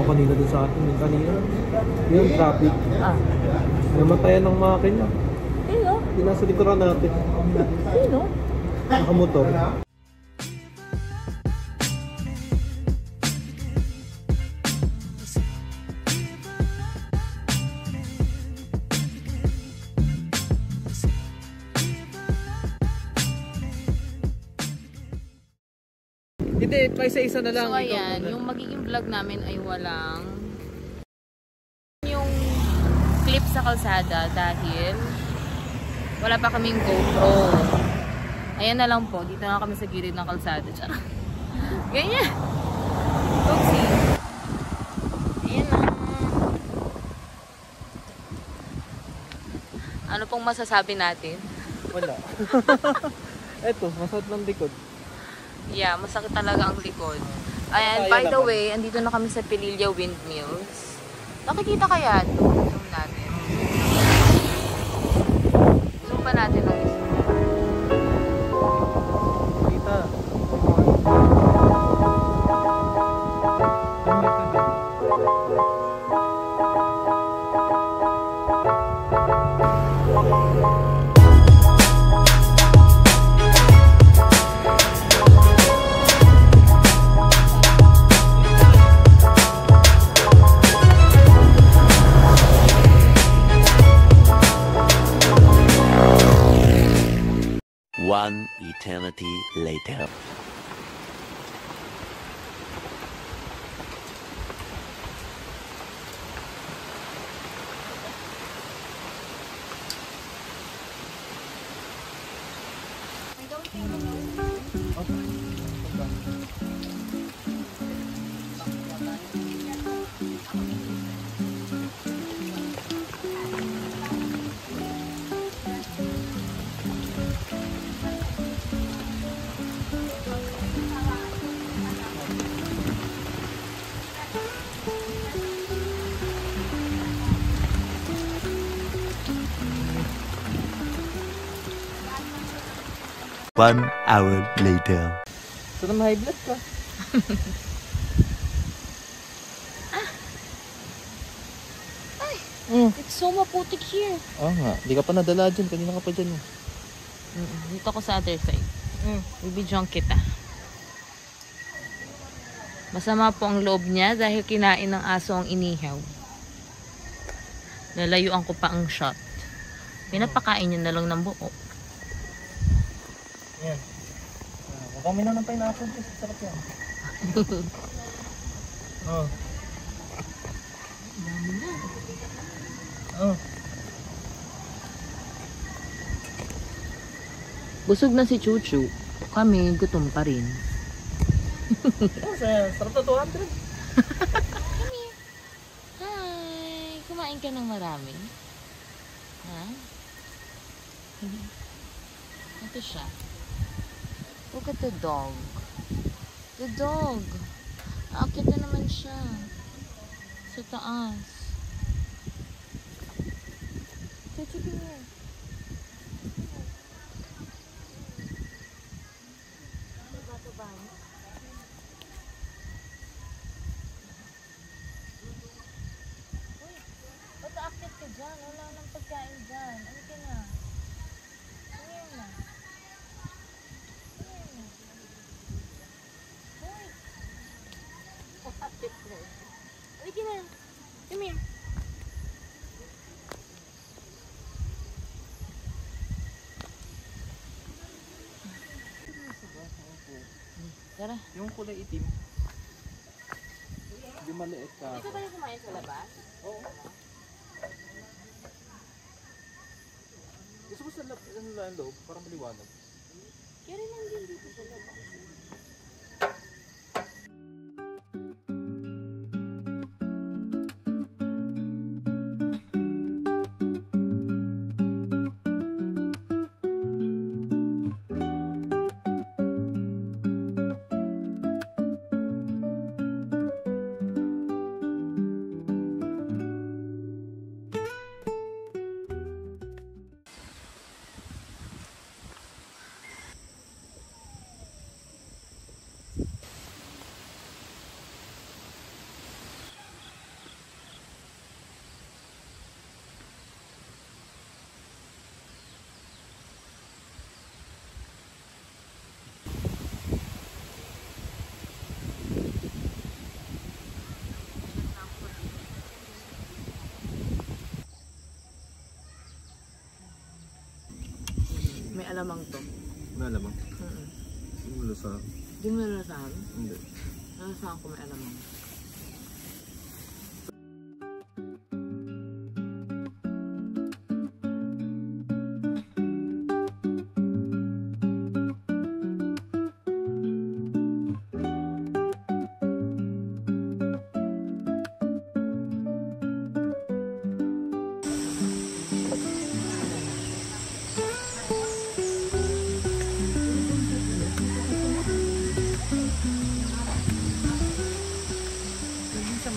kanina doon sa atin. Yung kanina. Yung traffic. Namatayan ng makina. Sino? Yung nasa likuran natin. Sino? Nakamotor. Hindi, pa isa-isa na lang. So ayan, yung magiging vlog namin ay walang yung clip sa kalsada dahil wala pa kaming GoPro. Ayan na lang po, dito na kami sa gilid ng kalsada. Ganyan. Oopsie. Ayan na. Ano pong masasabi natin? Wala. Eto, masakit ng likod. Yeah, masakit talaga ang likod. Ayan, by the way, andito na kami sa Pililla Windmills. Nakikita kaya ito? Zoom natin. Zoom pa natin ang isa. Kita. One eternity later. One hour later. So na high blood ka. It's so maputik here. Oo nga, di ka pa nadala dyan. Kanina ka pa dyan. Dito ko sa other side. Bibidyoan kita. Masama po ang loob niya dahil kinain ng aso ang inihaw. Nalayuan ko pa ang shot. Pinapakain niya na lang ng buo. Yan. Mukhang minang ng pineapple. Sarap yan. Oh. Dami na. Oh. Busog na si Chuchu. Kami gutom pa rin. Sarap na 200. Hi! Kumain ka ng marami? Ha? Ito siya. Look at the dog. The dog. Aakit na naman siya. Sa taas. Chuchu, come here. Ba't aakit ka dyan? Wala nang pagkain dyan. Ano ka na? Tingin na. Tingin na. Hoy! Aakit ka. Halika na. Come here. Tara. Yung kulay itim. Hindi maliit ka. Hindi ka ba na kumain sa labas? Oo. Gusto mo sa loob para maliwanag? Kaya rin lang din dito sa labas. alamang to. May alamang? Hindi mo lasahan? Hindi mo nalasahan? Hindi. Nalasahan ko may alamang.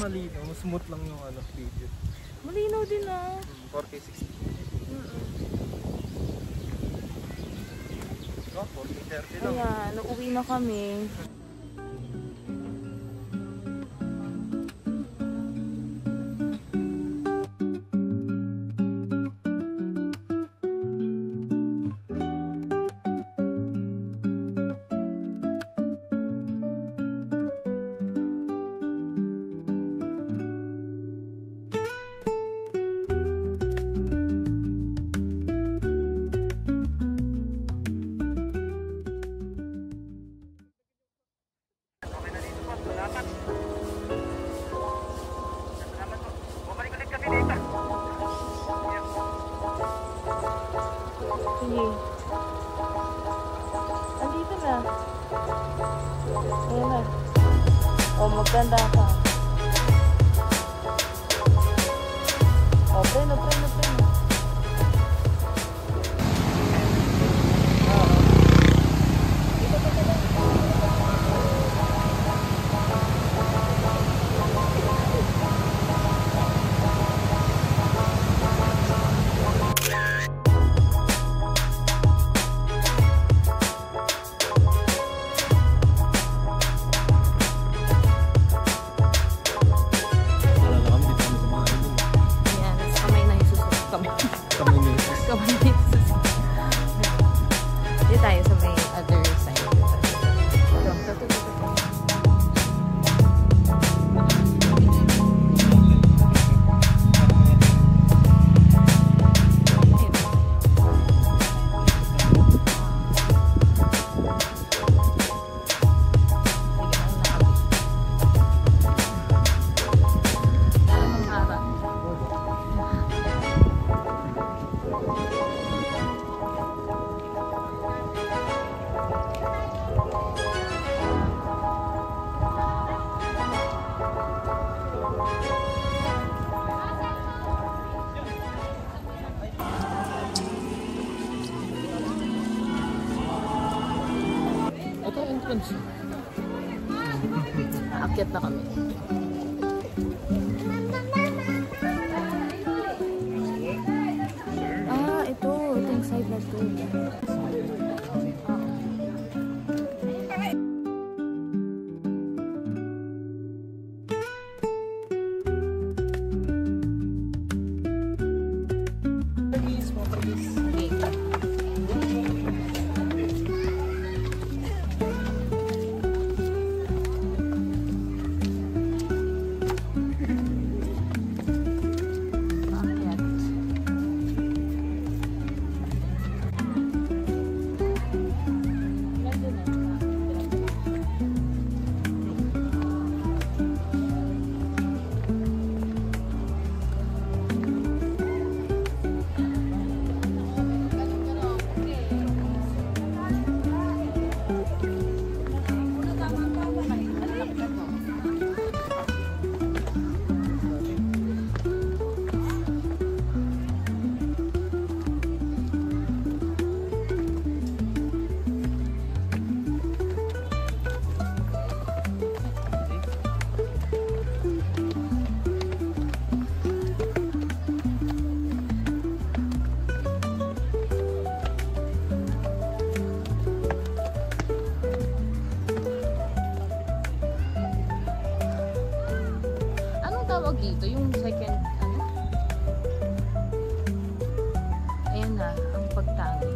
Malinaw, smooth lang yung video. Malinaw din ah. 4K 60. 4K 30 lang. Ayan, uuwi na kami. Sige. Andito na. Ayan na. O, maganda ka. O, preno. Dito tayo sa may other side. Ito entrance. Aakyat na kami. Itong side na to. Tawag dito yung second ayan na ang pagtangis.